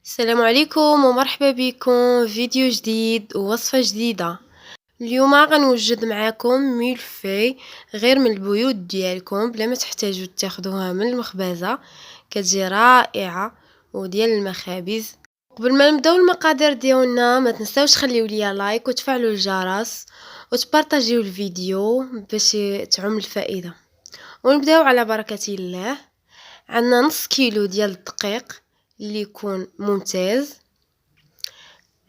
السلام عليكم ومرحبا بكم فيديو جديد ووصفة جديدة. اليوم غنوجد معاكم ميلفي غير من البيوت ديالكم بلا ما تحتاجوا تاخدوها من المخبزة. كتجي رائعة وديال المخابز. قبل ما نبداو المقادير ديالنا ما تنساوش خليو ليا لايك وتفعلوا الجرس وتبارطاجيو الفيديو باش تعم الفائدة. ونبداو على بركة الله. عندنا نص كيلو ديال الدقيق اللي يكون ممتاز،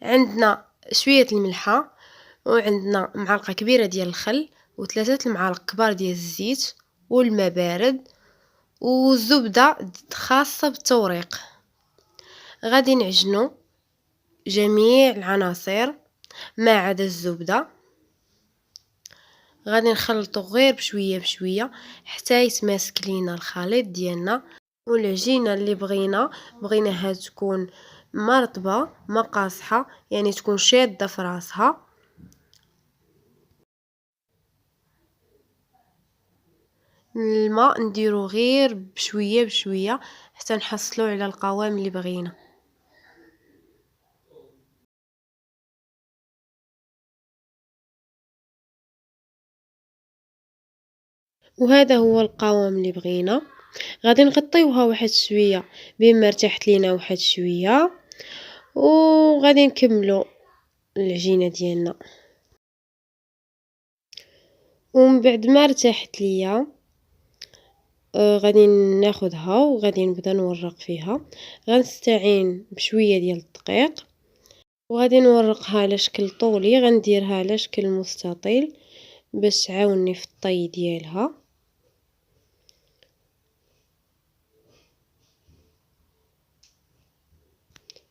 عندنا شويه الملحه، وعندنا معلقه كبيره ديال الخل وثلاثه المعالق كبار ديال الزيت والماء بارد والزبده خاصه بالتوريق. غادي نعجنوا جميع العناصر ما عدا الزبده. غادي نخلطوا غير بشويه بشويه حتى يتماسك لينا الخليط ديالنا. والعجينه اللي بغيناها تكون مرطبه ما قاصحه، يعني تكون شاده في راسها. الماء نديرو غير بشويه بشويه حتى نحصلوا على القوام اللي بغينا. وهذا هو القوام اللي بغينا. غادي نغطيوها واحد شويه بما ارتاحت لينا واحد شويه، وغادي نكملوا العجينه ديالنا. ومن بعد ما ارتاحت ليا غادي ناخدها وغادي نبدا نورق فيها. غنستعين بشويه ديال الدقيق وغادي نورقها على شكل طولي، غنديرها على شكل مستطيل باش تعاوني في الطي ديالها.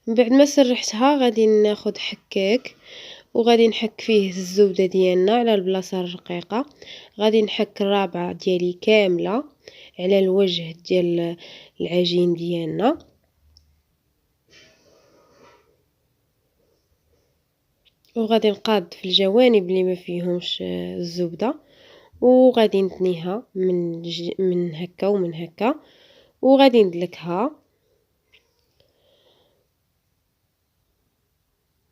من بعد ما سرحتها غادي ناخد حكاك وغادي نحك فيه الزبده ديالنا على البلاصه الرقيقه. غادي نحك الرابعه ديالي كامله على الوجه ديال العجين ديالنا. وغادي نقاد في الجوانب اللي ما فيهمش الزبده، وغادي نتنيها من هكا ومن هكا، وغادي ندلكها.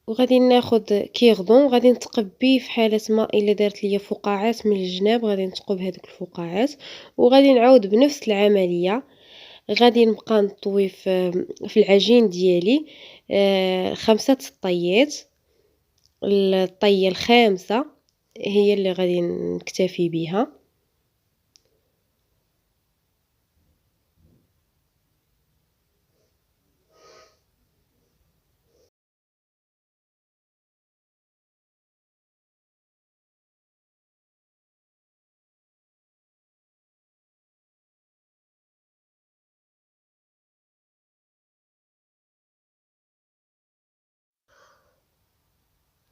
وغادي ناخد كيغدون وغادي نثقب بيه في حاله ما الا دارت ليا فقاعات من الجناب غادي نثقب هذوك الفقاعات. وغادي نعاود بنفس العمليه. غادي نبقى نطوي في العجين ديالي 5 طيات. الطيه الخامسه هي اللي غادي نكتفي بها.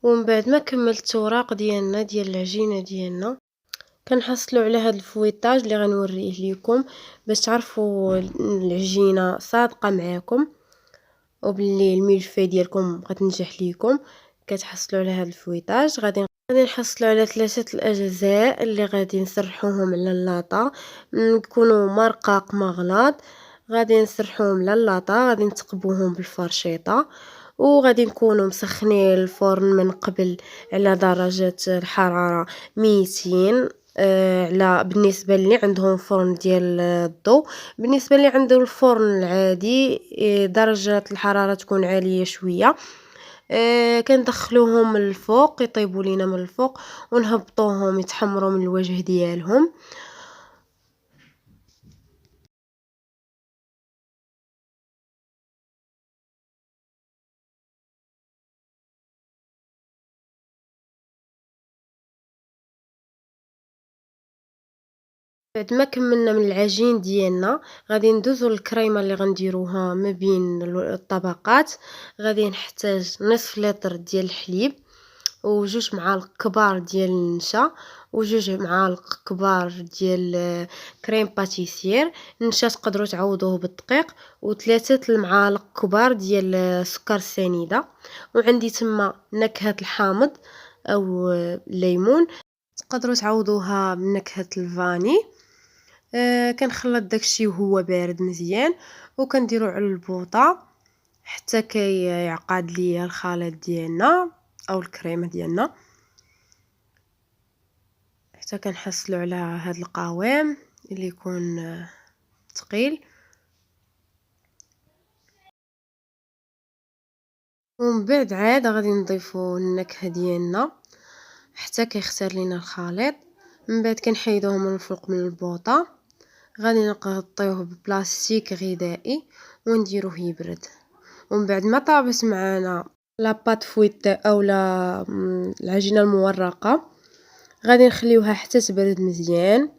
ومن بعد ما كملت الوراق ديالنا ديال العجينه ديالنا كنحصلوا على هذا الفويطاج اللي غنوريه لكم باش تعرفوا العجينه صادقه معاكم وباللي الملفه ديالكم غتنجح ليكم. كتحصلوا على هذا الفويطاج. غادي نحصلوا على 3 الاجزاء اللي غادي نسرحوهم على اللاطه، يكونوا مرقاق مغلاط. غادي نسرحوهم على اللاطه، غادي نتقبوهم بالفرشيطه، وغادي نكونوا مسخنين الفرن من قبل على درجه الحراره 200. على بالنسبه اللي عندهم فرن ديال الضوء. بالنسبه اللي عنده الفرن العادي درجه الحراره تكون عاليه شويه. كندخلوهم من الفوق يطيبوا لينا من الفوق ونهبطوهم يتحمروا من الوجه ديالهم. بعد ما كملنا من العجين ديالنا غادي ندوزو للكريمه اللي غنديروها ما بين الطبقات. غادي نحتاج نصف لتر ديال الحليب وجوج معالق كبار ديال النشا وجوج معالق كبار ديال كريم باتيسير. النشا تقدروا تعوضوه بالدقيق وثلاثه المعالق كبار ديال السكر السنيده. وعندي تما نكهه الحامض او الليمون تقدروا تعوضوها بنكهه الفاني. كنخلط داكشي وهو بارد مزيان وكنديرو على البوطه حتى كيعقد ليا الخليط ديالنا او الكريمه ديالنا، حتى كنحصلوا على هذا القوام اللي يكون ثقيل. ومن بعد عاد غادي نضيفوا النكهه ديالنا حتى كيختار لينا الخليط. من بعد كنحيدوه من الفوق من البوطه، غادي نغطيوه ببلاستيك غذائي ونديروه يبرد. ومن بعد ما طابت معنا لاباط فويت اولا العجينه المورقه، غادي نخليوها حتى تبرد مزيان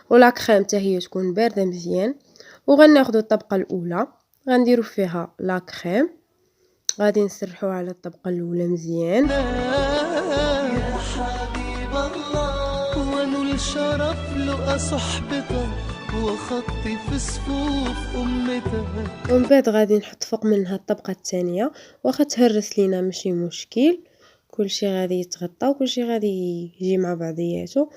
ولا كريم حتى هي تكون بارده مزيان. وغناخذوا الطبقه الاولى غنديروا فيها لا كريم، غادي نسرحوا على الطبقه الاولى مزيان. يا حبيب الله ونول شرف لقى صحبتك وخطي في صفوف امتك. ومن بعد غادي نحط فوق منها الطبقه الثانيه، واخا تهرس لينا ماشي مشكل، كلشي غادي يتغطى وكلشي غادي يجي مع بعضياته.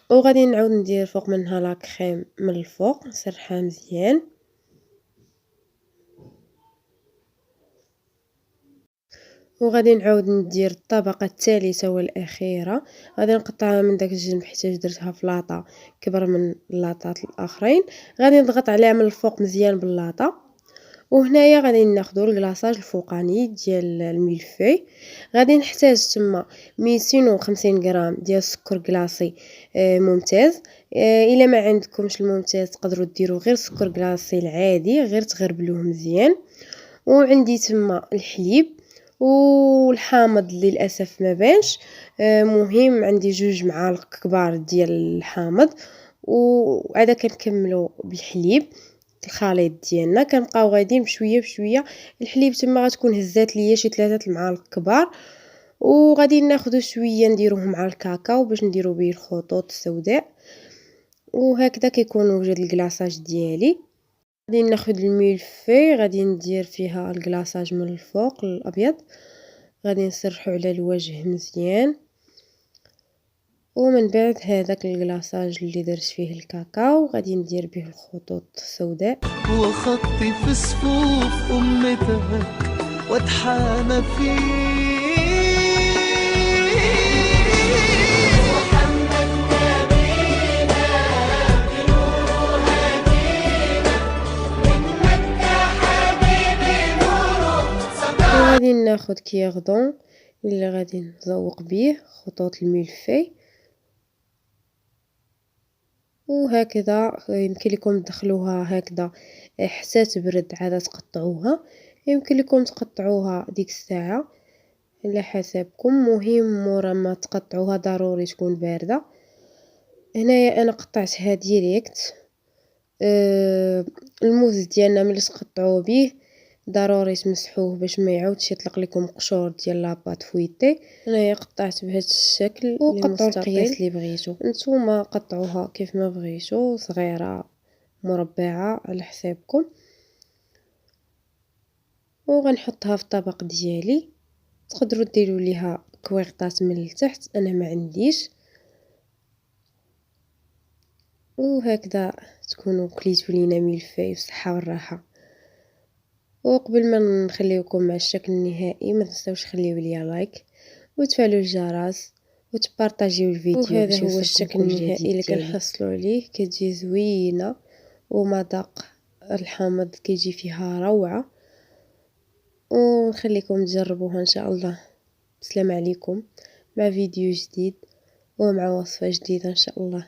وغادي نعاود ندير فوق منها لا كريم من الفوق نسرحها مزيان. وغادي نعاود ندير الطبقه الثالثه والاخيره، غادي نقطعها من داك الجنب حيت درتها في لاطه كبر من اللاطات الاخرين، غادي نضغط عليها من الفوق مزيان باللاطه. وهنايا غادي ناخذوا الكلاصاج الفوقاني ديال الملفي، غادي نحتاج تما 250 غرام ديال السكر كلاصي ممتاز. الا ما عندكمش الممتاز تقدروا ديروا غير سكر كلاصي العادي، غير تغربلوه مزيان. وعندي تما الحليب والحامض للاسف ما بانش، مهم عندي 2 معالق كبار ديال الحامض. وعاده كنكملوا بالحليب الخليط ديالنا، كنبقاو غاديين بشويه بشويه. الحليب تما غتكون هزات ليا شي 3 المعالق كبار. وغادي ناخذ شويه نديروه مع الكاكاو باش نديرو به الخطوط السوداء. وهكذا كيكون وجد الكلاصاج ديالي. غادي ناخذ الملفي غادي ندير فيها الكلاصاج من الفوق الابيض، غادي نسرحو على الوجه مزيان. ومن بعد هذاك الكلاصاج اللي درت فيه الكاكاو غادي ندير به الخطوط السوداء. وخطي في صفوف امتك واتحامى فيك. وغادي ناخذ كيغدون اللي غادي نزوق به خطوط الملفي. وهكذا يمكن لكم تدخلوها هكذا حتى تبرد عاد تقطعوها، يمكن لكم تقطعوها ديك الساعه على حسابكم. مهم مورا ما تقطعوها ضروري تكون بارده. هنايا انا قطعتها ديريكت. الموز ديالنا ملي تقطعوه به ضروري تمسحوه باش ما يعاودش يطلق لكم قشور ديال لاباط فويتي. انايا قطعت بهذا الشكل وقطعوا القياس اللي بغيتو نتوما، قطعوها كيف ما بغيتو، صغيره مربعه على حسابكم. وغنحطها في الطبق ديالي، تقدروا ديروا ليها كويغطات من التحت، انا ما عنديش. وهكذا تكونوا كليتوا لينا ملفي بالصحه والراحه. وقبل ما نخليكم مع الشكل النهائي ما تنساوش خليو ليا لايك وتفعلوا الجرس وتبارطاجيو الفيديو. وهذا هو الشكل النهائي اللي كنحصلوا عليه، كتجي زوينه ومذاق الحامض كيجي فيها روعه. ونخليكم تجربوها ان شاء الله. السلام عليكم مع فيديو جديد ومع وصفه جديده ان شاء الله.